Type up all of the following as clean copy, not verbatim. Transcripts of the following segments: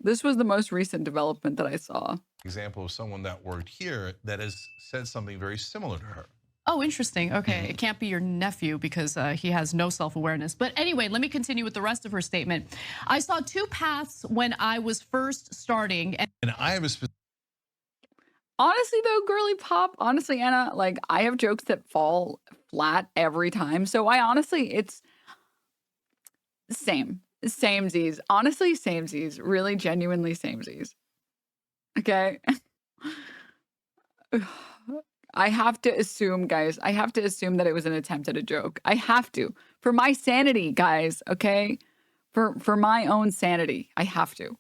This was the most recent development that I saw. Example of someone that worked here that has said something very similar to her. Oh, interesting. Okay. It can't be your nephew because he has no self-awareness. But anyway, let me continue with the rest of her statement. I saw two paths when I was first starting. And I have a Honestly, though, girly pop, honestly, Anna, like, I have jokes that fall flat every time. So I honestly, it's samesies. Honestly, samesies. Really, genuinely samesies. Okay? I have to assume, guys, I have to assume that it was an attempt at a joke. I have to. For my sanity, guys, okay? For my own sanity, I have to.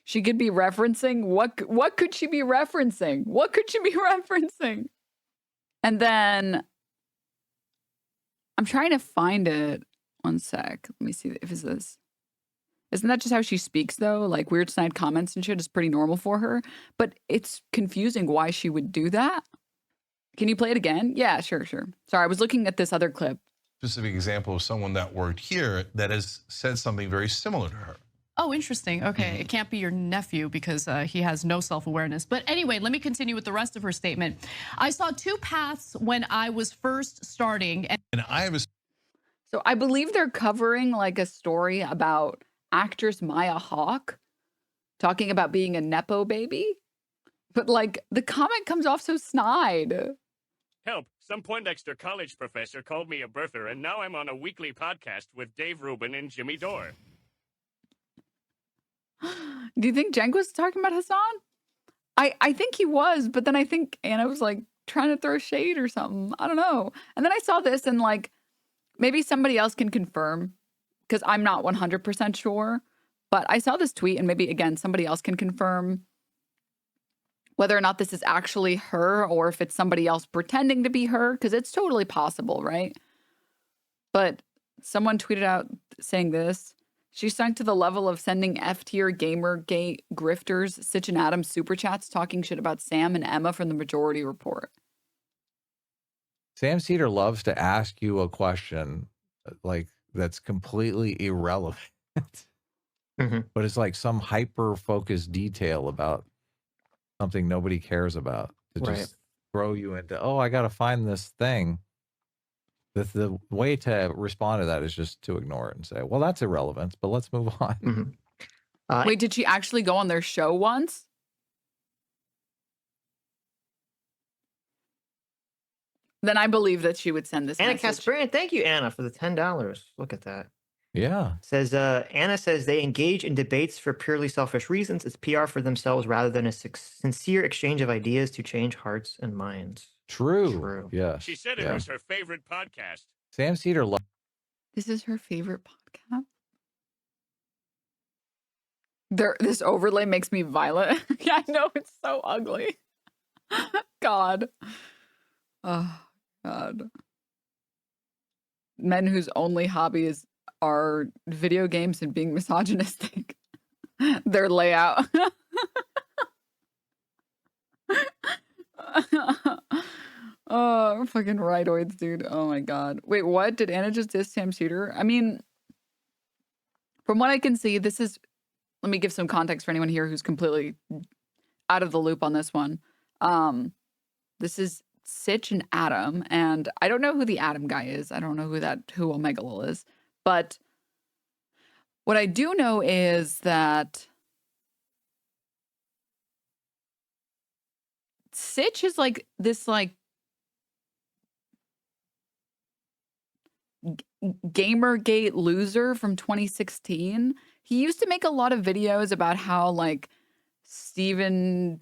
She could be referencing, what could she be referencing? What could she be referencing? And then I'm trying to find it. One sec. Let me see if it's this. Isn't that just how she speaks, though? Like, weird snide comments and shit is pretty normal for her. But it's confusing why she would do that. Can you play it again? Yeah, sure. Sorry, I was looking at this other clip. specific example of someone that worked here that has said something very similar to her. Oh, interesting. Okay. It can't be your nephew because he has no self-awareness. But anyway, let me continue with the rest of her statement. I saw two paths when I was first starting. And I have a... So I believe they're covering like a story about actress Maya Hawke talking about being a Nepo baby. But like the comment comes off so snide. Help. Some Poindexter college professor called me a birther, and now I'm on a weekly podcast with Dave Rubin and Jimmy Dore. Do you think Cenk was talking about Hassan? I think he was, but then I think Anna was like trying to throw shade or something. I don't know. And then I saw this and like maybe somebody else can confirm because I'm not 100% sure. But I saw this tweet and maybe again somebody else can confirm whether or not this is actually her or if it's somebody else pretending to be her, because it's totally possible, right? But someone tweeted out saying this. She sunk to the level of sending F-tier gamergate grifters, Sitch and Adam super chats talking shit about Sam and Emma from the Majority Report. Sam Cedar loves to ask you a question like that's completely irrelevant. But it's like some hyper-focused detail about something nobody cares about to just throw you into, oh, I got to find this thing. The way to respond to that is just to ignore it and say, well, that's irrelevant, but let's move on. Wait, did she actually go on their show once? Then I believe that she would send this Ana message. Kasparian, thank you, Anna, for the $10. Look at that. Yeah. Says Anna says they engage in debates for purely selfish reasons. It's PR for themselves rather than a sincere exchange of ideas to change hearts and minds. True. Yeah. She said it was her favorite podcast. Sam Cedar loves. This is her favorite podcast. This overlay makes me violent. Yeah, I know, it's so ugly. God. Oh, God. Men whose only hobby are video games and being misogynistic. Their layout. Oh, fucking rightoids, dude. Oh my God. Wait, what? Did Anna just diss Sam Cedar? I mean, from what I can see, this is, let me give some context for anyone here who's completely out of the loop on this one. This is Sitch and Adam, and I don't know who the Adam guy is. I don't know who Omega Lil is. But what I do know is that Sitch is like this like Gamergate loser from 2016. He used to make a lot of videos about how like Steven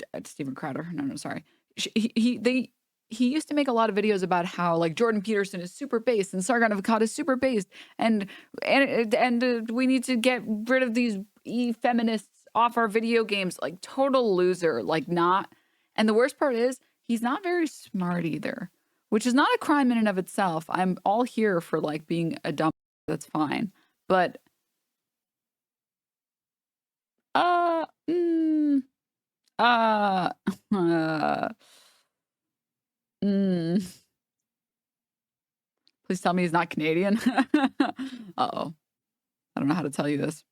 Crowder. No, sorry. He used to make a lot of videos about how like Jordan Peterson is super based and Sargon of Akkad is super based and we need to get rid of these feminists off our video games. Like total loser, like not. And the worst part is he's not very smart either, which is not a crime in and of itself. I'm all here for like being a dumb. That's fine, but please tell me he's not Canadian. Uh-oh. I don't know how to tell you this.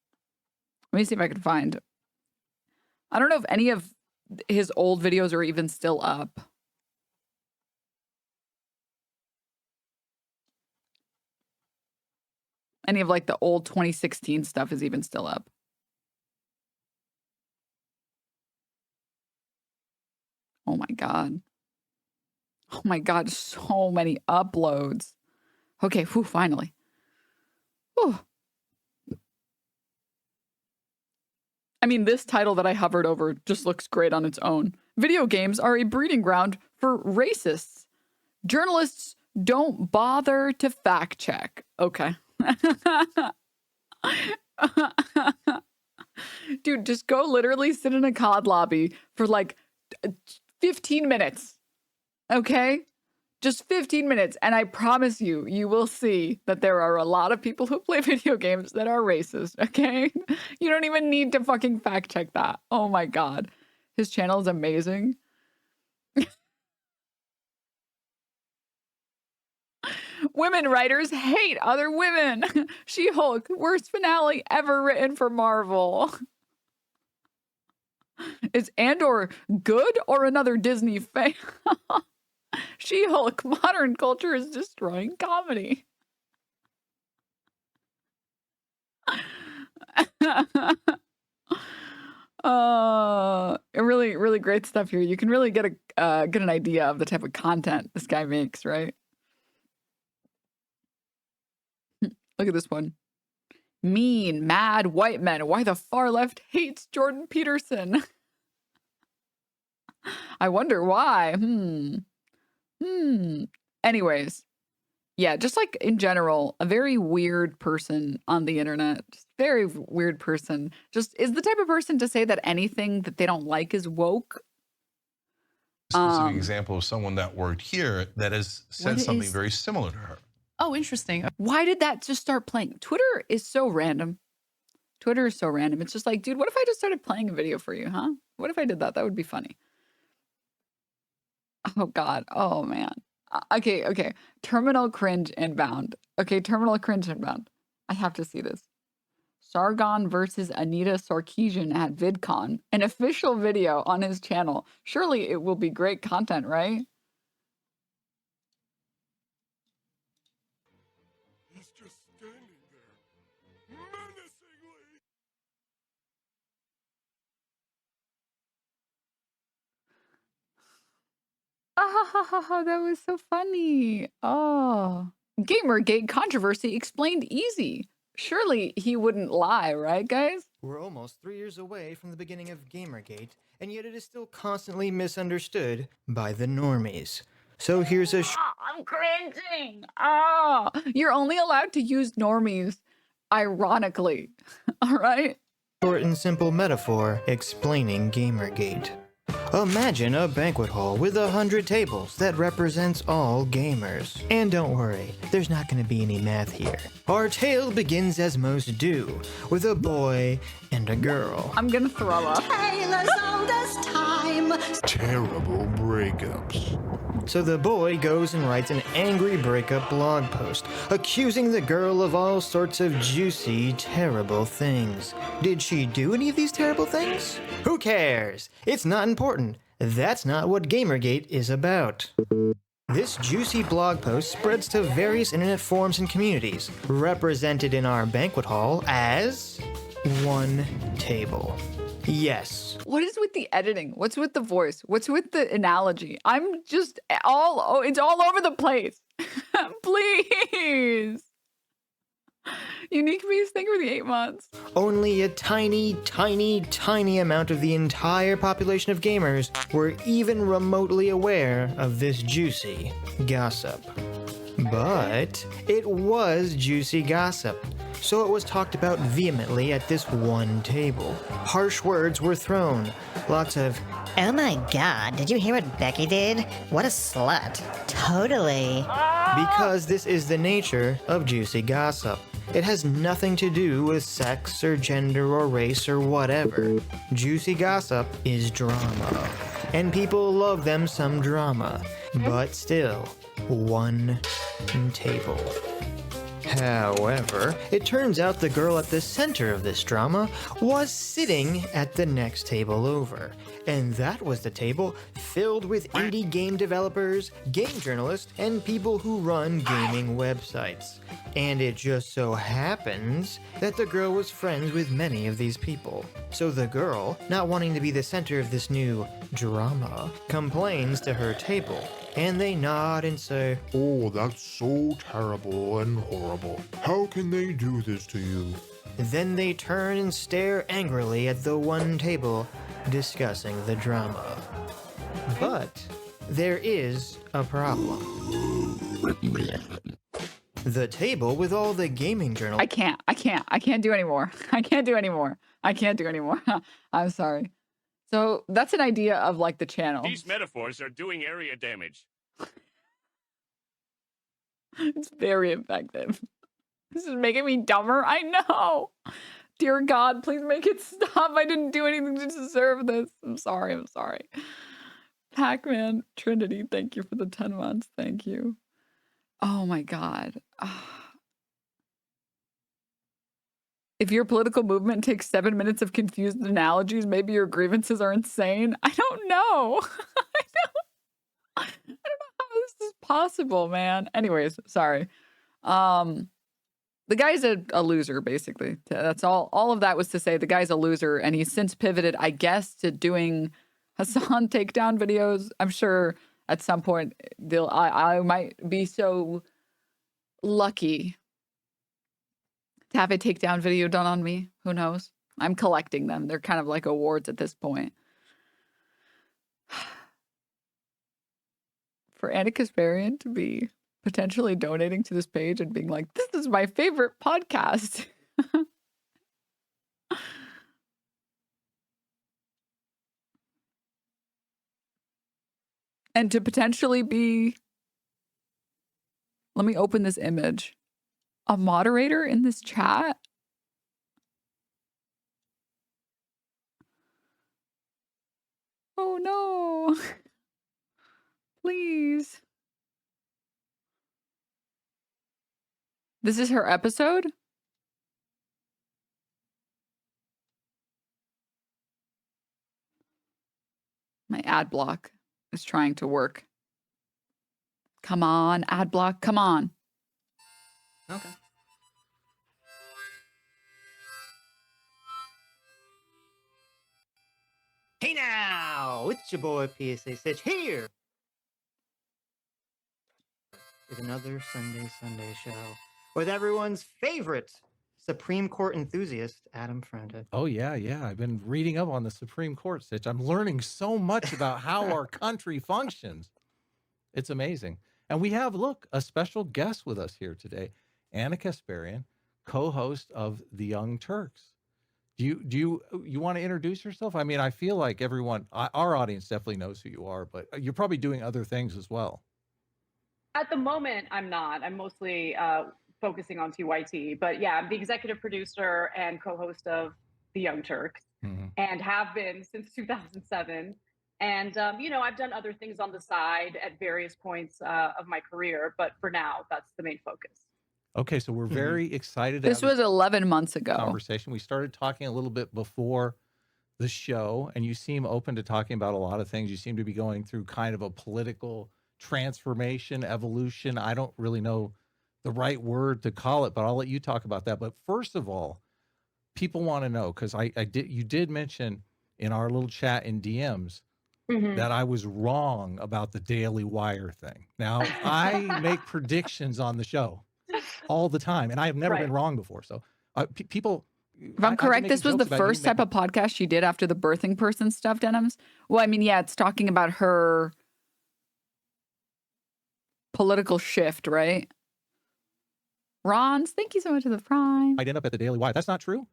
Let me see if I can find I don't know if any of his old videos are even still up. Any of like the old 2016 stuff is even still up. Oh my God. Oh my God, so many uploads. Okay, whew, finally. Whew. I mean, this title that I hovered over just looks great on its own. Video games are a breeding ground for racists. Journalists don't bother to fact check. Okay. Dude, just go literally sit in a COD lobby for like 15 minutes. Okay? Just 15 minutes. And I promise you, you will see that there are a lot of people who play video games that are racist. Okay? You don't even need to fucking fact check that. Oh my God. His channel is amazing. Women writers hate other women. She-Hulk, worst finale ever written for Marvel. Is Andor good or another Disney fan? She-Hulk, modern culture is destroying comedy. Really, really great stuff here. You can really get an idea of the type of content this guy makes, right? Look at this one. Mean, mad white men. Why the far left hates Jordan Peterson. I wonder why. Anyways, yeah, just like in general, a very weird person on the internet. Just very weird person. Just is the type of person to say that anything that they don't like is woke. This is an example of someone that worked here that has said something very similar to her. Oh, interesting. Why did that just start playing? Twitter is so random. Twitter is so random. It's just like, dude, what if I just started playing a video for you, huh? What if I did that? That would be funny. Oh, God. Oh, man. Okay. Terminal cringe inbound. Okay, terminal cringe inbound. I have to see this. Sargon versus Anita Sarkeesian at VidCon. An official video on his channel. Surely it will be great content, right? He's just standing there, menacingly. Oh, that was so funny. Oh. Gamergate controversy explained easy. Surely he wouldn't lie, right, guys? We're almost 3 years away from the beginning of Gamergate, and yet it is still constantly misunderstood by the normies. So here's a I'm cringing. Oh, you're only allowed to use normies, ironically. All right? short and simple metaphor explaining Gamergate. Imagine a banquet hall with 100 tables that represents all gamers. And don't worry, there's not going to be any math here. Our tale begins as most do, with a boy and a girl. I'm gonna throw up. Terrible breakups. So the boy goes and writes an angry breakup blog post, accusing the girl of all sorts of juicy, terrible things. Did she do any of these terrible things? Who cares? It's not important. That's not what Gamergate is about. This juicy blog post spreads to various internet forums and communities, represented in our banquet hall as one table. Yes. What is with the editing? What's with the voice? What's with the analogy? I'm just it's all over the place. Please. Unique Beast, thank you for the 8 months. Only a tiny, tiny, tiny amount of the entire population of gamers were even remotely aware of this juicy gossip. But it was juicy gossip, so it was talked about vehemently at this one table. Harsh words were thrown, lots of, "Oh my god, did you hear what Becky did? What a slut." "Totally." because this is the nature of juicy gossip. It has nothing to do with sex or gender or race or whatever. Juicy gossip is drama, and people love them some drama, but still, one table. However, it turns out the girl at the center of this drama was sitting at the next table over. And that was the table filled with indie game developers, game journalists, and people who run gaming websites. And it just so happens that the girl was friends with many of these people. So the girl, not wanting to be the center of this new drama, complains to her table. And they nod and say, Oh, that's so terrible and horrible. How can they do this to you? Then they turn and stare angrily at the one table, discussing the drama. But there is a problem. The table with all the gaming journals. I can't do anymore. I can't do anymore. I'm sorry. So that's an idea of like the channel. These metaphors are doing area damage. It's very effective. This is making me dumber. I know. Dear God, please make it stop. I didn't do anything to deserve this. I'm sorry. Pac-Man Trinity, thank you for the 10 months. Thank you. Oh my God. If your political movement takes 7 minutes of confused analogies, maybe your grievances are insane. I don't know. I don't know how this is possible, man. Anyways, sorry. The guy's a loser, basically. That's all. All of that was to say the guy's a loser, and he's since pivoted, I guess, to doing Hassan takedown videos. I'm sure at some point I might be so lucky to have a takedown video done on me. Who knows? I'm collecting them. They're kind of like awards at this point. For Ana Kasparian to be potentially donating to this page and being like, this is my favorite podcast. And to potentially be, let me open this image, a moderator in this chat. Oh no. Please. This is her episode? My ad block is trying to work. Come on, ad block, come on. Okay. Hey now, it's your boy PSA Stitch here with another Sunday show with everyone's favorite Supreme Court enthusiast, Adam Frenda. Oh, yeah. I've been reading up on the Supreme Court, Stitch. I'm learning so much about how our country functions. It's amazing. And we have, look, a special guest with us here today, Ana Kasparian, co-host of The Young Turks. Do you want to introduce yourself? I mean, I feel like everyone, our audience definitely knows who you are, but you're probably doing other things as well. At the moment, I'm not. I'm mostly focusing on TYT. But yeah, I'm the executive producer and co-host of The Young Turks, and have been since 2007. And, I've done other things on the side at various points of my career. But for now, that's the main focus. Okay, so we're very excited. This was 11 months ago. Conversation. We started talking a little bit before the show, and you seem open to talking about a lot of things. You seem to be going through kind of a political transformation, evolution. I don't really know the right word to call it, but I'll let you talk about that. But first of all, people want to know, because you did mention in our little chat in DMs that I was wrong about the Daily Wire thing. Now, I make predictions on the show all the time, and I have never been wrong before. So people, if I'm correct, this was the first type of podcast she did after the birthing person stuff, Denims. Well, I mean, yeah, it's talking about her political shift, right? Ron's, thank you so much for the prime. I'd end up at the Daily Wire. That's not true?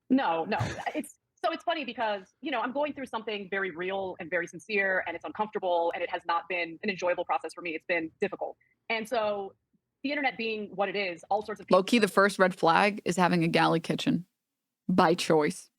No. It's funny because, I'm going through something very real and very sincere, and it's uncomfortable, and it has not been an enjoyable process for me. It's been difficult. And so the internet being what it is, all sorts of people. Low-key, the first red flag is having a galley kitchen by choice.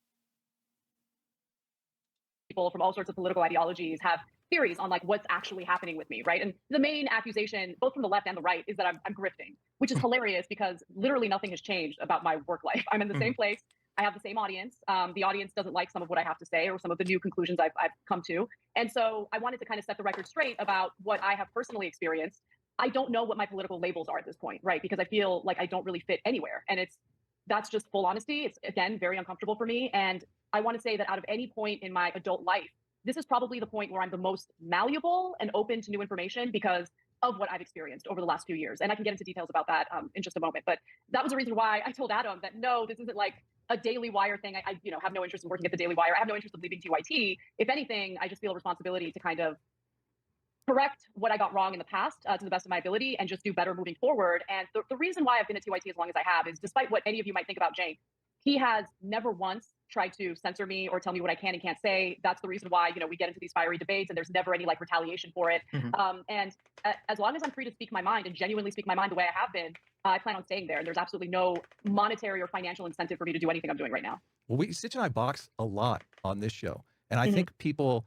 People from all sorts of political ideologies have theories on like what's actually happening with me, right? And the main accusation, both from the left and the right, is that I'm grifting, which is hilarious because literally nothing has changed about my work life. I'm in the same place. I have the same audience. The audience doesn't like some of what I have to say or some of the new conclusions I've come to. And so I wanted to kind of set the record straight about what I have personally experienced. I don't know what my political labels are at this point, right? Because I feel like I don't really fit anywhere. And that's just full honesty. It's, again, very uncomfortable for me. And I want to say that out of any point in my adult life, this is probably the point where I'm the most malleable and open to new information because of what I've experienced over the last few years. And I can get into details about that in just a moment. But that was the reason why I told Adam that, no, this isn't like a Daily Wire thing. I have no interest in working at the Daily Wire. I have no interest in leaving TYT. If anything, I just feel a responsibility to kind of correct what I got wrong in the past to the best of my ability and just do better moving forward. And the reason why I've been at TYT as long as I have is, despite what any of you might think about Cenk, he has never once tried to censor me or tell me what I can and can't say. That's the reason why, we get into these fiery debates and there's never any like retaliation for it. And as long as I'm free to speak my mind and genuinely speak my mind the way I have been, I plan on staying there. And there's absolutely no monetary or financial incentive for me to do anything I'm doing right now. Well, Sitch and I box a lot on this show. And I think people,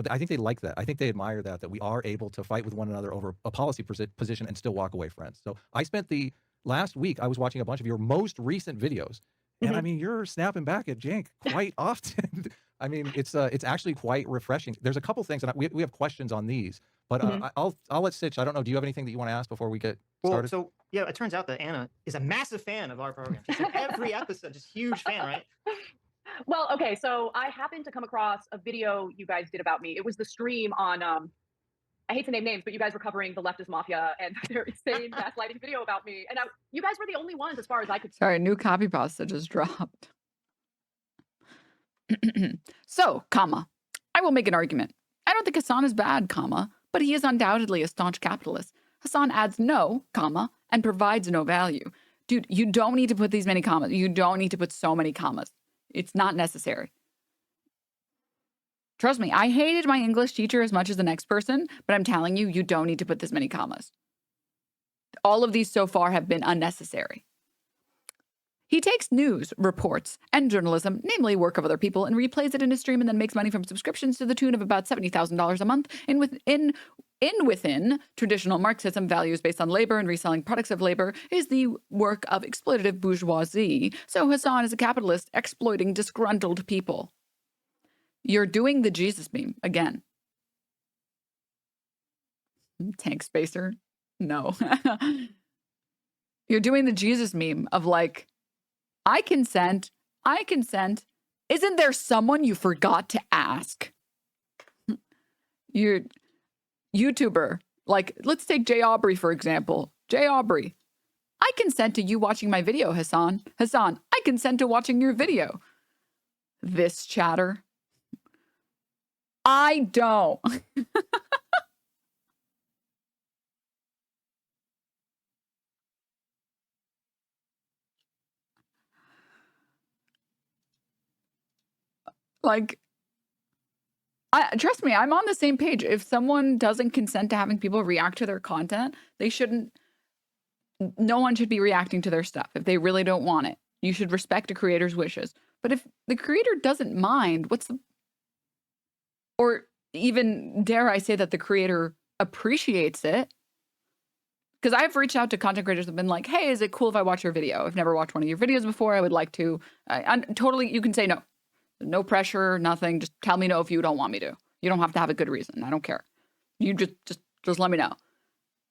I think they like that. I think they admire that we are able to fight with one another over a policy position and still walk away friends. So I spent the last week, I was watching a bunch of your most recent videos. And I mean, you're snapping back at Cenk quite often. I mean, it's actually quite refreshing. There's a couple things, and we have questions on these, but I'll let Sitch. I don't know. Do you have anything that you want to ask before we get started? So yeah, it turns out that Ana is a massive fan of our program. She's in every episode, just huge fan, right? Well, okay. So I happened to come across a video you guys did about me. It was the stream on I hate to name names, but you guys were covering the leftist mafia and their insane gaslighting video about me. And you guys were the only ones, as far as I could. Sorry, new copy pasta just dropped. So, I will make an argument. I don't think Hassan is bad, but he is undoubtedly a staunch capitalist. Hassan adds no, and provides no value. Dude, you don't need to put these many commas. You don't need to put so many commas. It's not necessary. Trust me, I hated my English teacher as much as the next person, but I'm telling you, you don't need to put this many commas. All of these so far have been unnecessary. He takes news, reports, and journalism, namely work of other people, and replays it in his stream and then makes money from subscriptions to the tune of about $70,000 a month within traditional Marxism. Values based on labor and reselling products of labor is the work of exploitative bourgeoisie. So Hassan is a capitalist exploiting disgruntled people. You're doing the Jesus meme again. Tank spacer? No. You're doing the Jesus meme of like, I consent. Isn't there someone you forgot to ask? You're YouTuber. Like, let's take Jay Aubrey, for example. Jay Aubrey. I consent to you watching my video, Hassan. Hassan, I consent to watching your video. This chatter. I don't. Like, trust me, I'm on the same page. If someone doesn't consent to having people react to their content, no one should be reacting to their stuff if they really don't want it. You should respect a creator's wishes. But if the creator doesn't mind, or even dare I say that the creator appreciates it? Because I've reached out to content creators and been like, hey, is it cool if I watch your video? I've never watched one of your videos before. I would like to. Totally, you can say no. No pressure, nothing. Just tell me no if you don't want me to. You don't have to have a good reason. I don't care. You just let me know.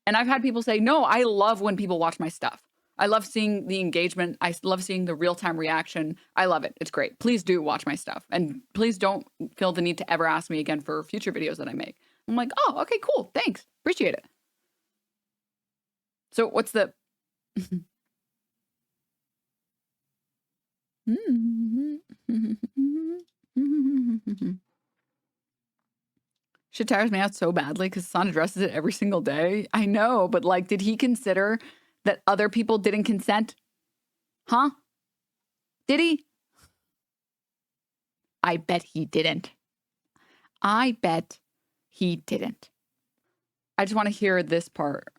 And I've had people say, no, I love when people watch my stuff. I love seeing the engagement. I love seeing the real-time reaction. I love it. It's great. Please do watch my stuff. And please don't feel the need to ever ask me again for future videos that I make. I'm like, oh, okay, cool. Thanks. Appreciate it. So what's the... Shit tires me out so badly because Hassan addresses it every single day. I know, but like, did he consider that other people didn't consent? Huh? Did he? I bet he didn't. I bet he didn't. I just want to hear this part.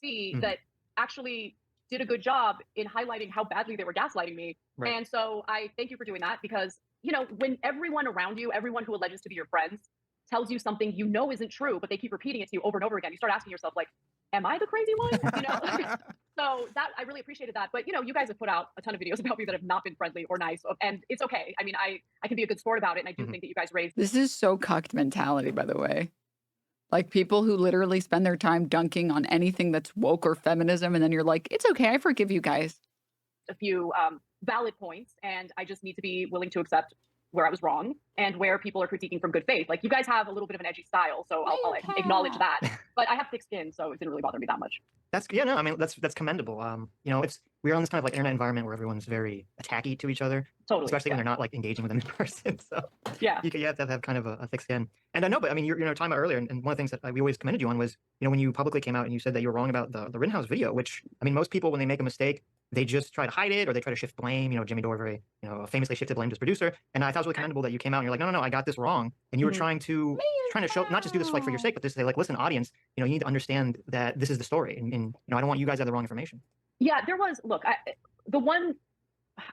See that actually did a good job in highlighting how badly they were gaslighting me. Right. And so I thank you for doing that because, when everyone around you, everyone who alleges to be your friends, tells you something you know isn't true, but they keep repeating it to you over and over again. You start asking yourself, like, am I the crazy one? You know? So that, I really appreciated that. But, you know, you guys have put out a ton of videos about me that have not been friendly or nice. And it's okay. I mean, I can be a good sport about it. And I do think that you guys raised. This is so cucked mentality, by the way. Like people who literally spend their time dunking on anything that's woke or feminism. And then you're like, it's okay. I forgive you guys. A few valid points. And I just need to be willing to accept where I was wrong and where people are critiquing from good faith. Like you guys have a little bit of an edgy style, so I'll acknowledge that. But I have thick skin, so it didn't really bother me that much. That's no, I mean that's commendable. You know, we're on this kind of like internet environment where everyone's very attacky to each other, totally, especially when they're not like engaging with them in person. So yeah, you have to have kind of a thick skin. And I know, but I mean, you're talking about earlier, and one of the things that we always commended you on was, you know, when you publicly came out and you said that you were wrong about the Rittenhouse video, which I mean, most people when they make a mistake, they just try to hide it or they try to shift blame. You know, Jimmy Dore very, you know, famously shifted blame to his producer. And I thought it was really commendable that you came out and you're like, no, I got this wrong. And you were trying to show, not just do this like for your sake, but to say like, listen, audience, you know, you need to understand that this is the story. And you know, I don't want you guys to have the wrong information. Yeah, there was, look, the one,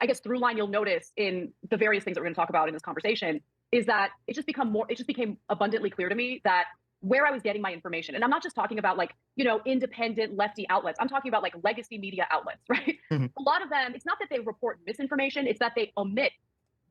I guess, through line you'll notice in the various things that we're going to talk about in this conversation is that it just became abundantly clear to me that where I was getting my information. And I'm not just talking about like, you know, independent lefty outlets. I'm talking about like legacy media outlets, right? A lot of them, it's not that they report misinformation, it's that they omit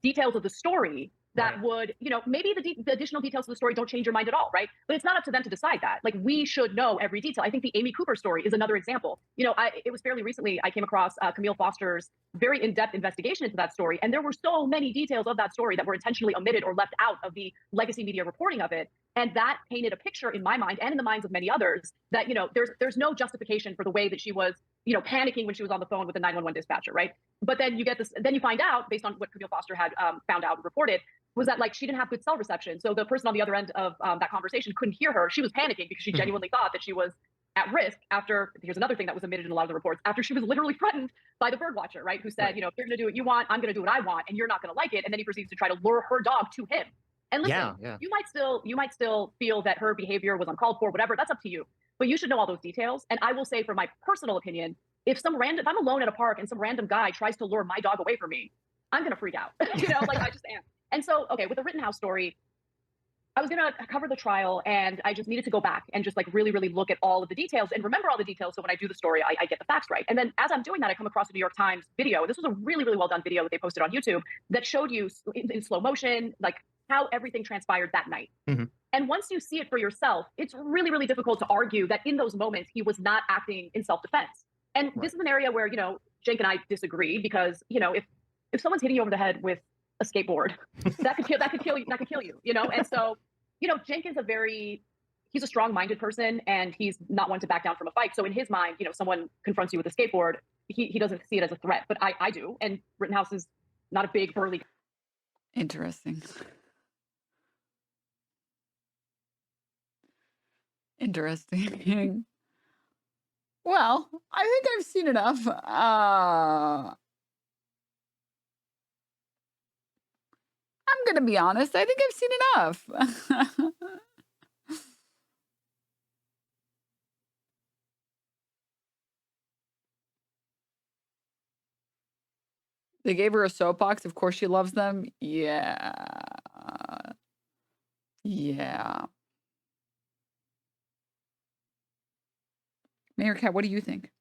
details of the story that would, you know, maybe the additional details of the story don't change your mind at all, right? But it's not up to them to decide that. Like we should know every detail. I think the Amy Cooper story is another example. You know, it was fairly recently I came across Camille Foster's very in-depth investigation into that story. And there were so many details of that story that were intentionally omitted or left out of the legacy media reporting of it. And that painted a picture in my mind and in the minds of many others that, you know, there's no justification for the way that she was, you know, panicking when she was on the phone with the 911 dispatcher, right? But then you get this, then you find out based on what Camille Foster had found out and reported was that like she didn't have good cell reception. So the person on the other end of that conversation couldn't hear her. She was panicking because she genuinely thought that she was at risk after, here's another thing that was omitted in a lot of the reports, after she was literally threatened by the bird watcher, right? Who said, you know, if you're going to do what you want, I'm going to do what I want, and you're not going to like it. And then he proceeds to try to lure her dog to him. And listen, you might still feel that her behavior was uncalled for, whatever, that's up to you. But you should know all those details. And I will say from my personal opinion, if I'm alone at a park and some random guy tries to lure my dog away from me, I'm going to freak out, you know, like I just am. And so, okay, with the Rittenhouse story, I was going to cover the trial and I just needed to go back and just like really, really look at all of the details and remember all the details. So when I do the story, I get the facts right. And then as I'm doing that, I come across a New York Times video. This was a really, really well done video that they posted on YouTube that showed you in slow motion, like how everything transpired that night. And once you see it for yourself, it's really, really difficult to argue that in those moments, he was not acting in self-defense. And this is an area where, you know, Cenk and I disagree because, you know, if someone's hitting you over the head with a skateboard, that could kill you, you know? And so, you know, Cenk is he's a strong-minded person and he's not one to back down from a fight. So in his mind, you know, someone confronts you with a skateboard, he doesn't see it as a threat, but I do. And Rittenhouse is not a big burly. Interesting. Well, I think I've seen enough. I'm going to be honest. I think I've seen enough. They gave her a soapbox. Of course she loves them. Yeah. Mayor Cat, what do you think?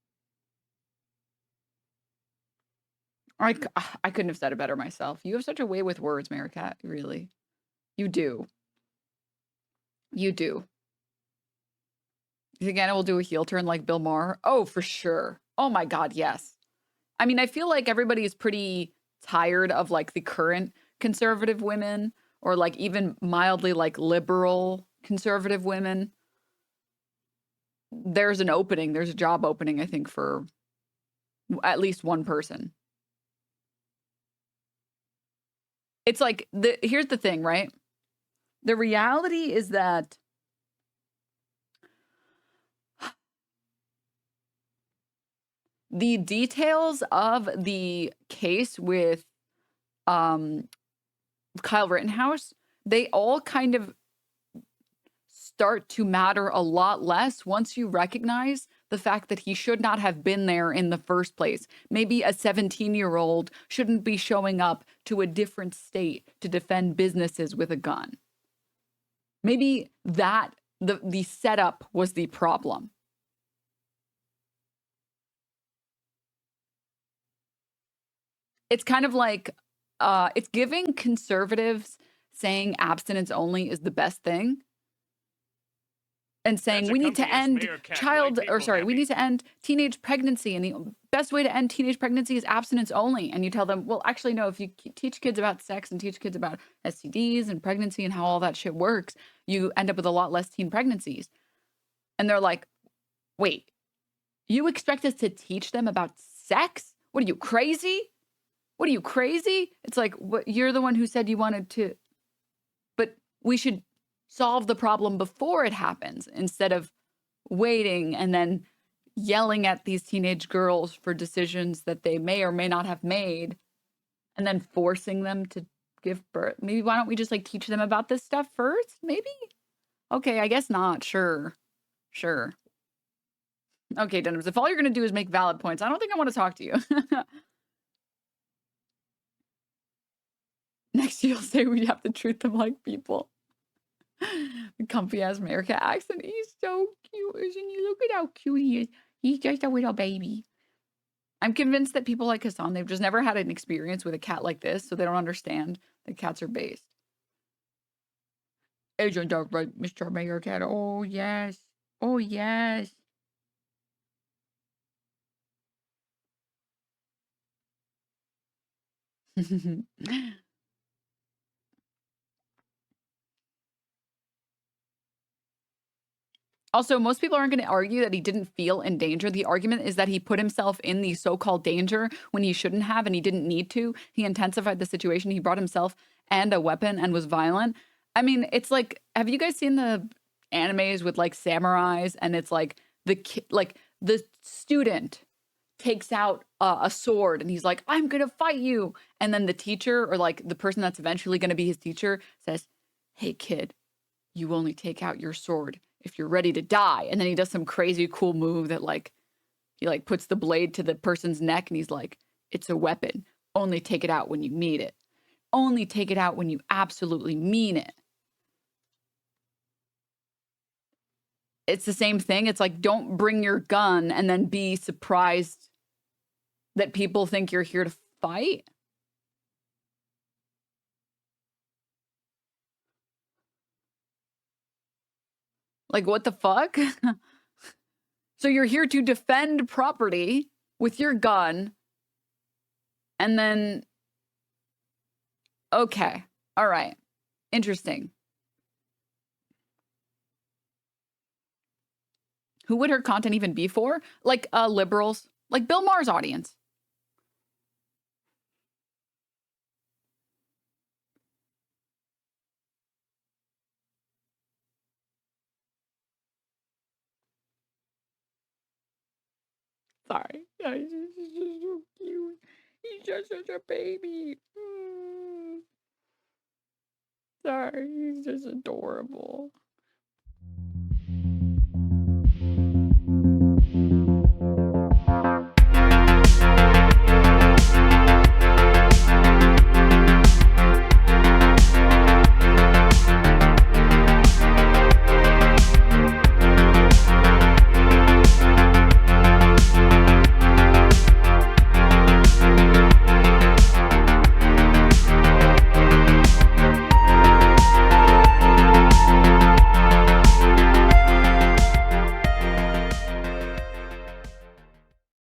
I couldn't have said it better myself. You have such a way with words, Mayor Cat. Really. You do. You do. You think Anna will do a heel turn like Bill Maher? Oh, for sure. Oh my God, yes. I mean, I feel like everybody is pretty tired of like the current conservative women or like even mildly like liberal conservative women. There's an opening. There's a job opening, I think, for at least one person. It's like, here's the thing, right? The reality is that the details of the case with Kyle Rittenhouse, they all kind of start to matter a lot less once you recognize the fact that he should not have been there in the first place. Maybe a 17-year-old shouldn't be showing up to a different state to defend businesses with a gun. Maybe that the setup was the problem. It's kind of like it's giving conservatives saying abstinence only is the best thing and saying we need to end we need to end teenage pregnancy, and the best way to end teenage pregnancy is abstinence only. And you tell them, well, actually, no, if you teach kids about sex and teach kids about STDs and pregnancy and how all that shit works, you end up with a lot less teen pregnancies. And they're like, wait, you expect us to teach them about sex? What are you, crazy? What are you, crazy? It's like, you're the one who said you wanted to, but we should solve the problem before it happens instead of waiting and then yelling at these teenage girls for decisions that they may or may not have made and then forcing them to give birth. Maybe why don't we just like teach them about this stuff first? Maybe? Okay, I guess not. Sure. Okay, Denims, if all you're going to do is make valid points, I don't think I want to talk to you. Next, you'll say we have to treat them like people. The comfy ass America accent. He's so cute, isn't he? Look at how cute he is. He's just a little baby. I'm convinced that people like Hassan, they've just never had an experience with a cat like this, so they don't understand that cats are based. Isn't that right, Mr. America? Oh, yes. Oh, yes. Also, most people aren't going to argue that he didn't feel in danger. The argument is that he put himself in the so-called danger when he shouldn't have and he didn't need to. He intensified the situation. He brought himself and a weapon and was violent. I mean, it's like, have you guys seen the animes with like samurais? And it's like the student takes out a sword and he's like, I'm going to fight you. And then the teacher or like the person that's eventually going to be his teacher says, hey, kid, you only take out your sword if you're ready to die. And then he does some crazy cool move that like, he like puts the blade to the person's neck and he's like, it's a weapon. Only take it out when you need it. Only take it out when you absolutely mean it. It's the same thing. It's like, don't bring your gun and then be surprised that people think you're here to fight. Like, what the fuck? So you're here to defend property with your gun. And then, okay. All right. Interesting. Who would her content even be for? Like liberals, like Bill Maher's audience. Sorry. He's just so cute. He's just such a baby. Sorry, he's just adorable.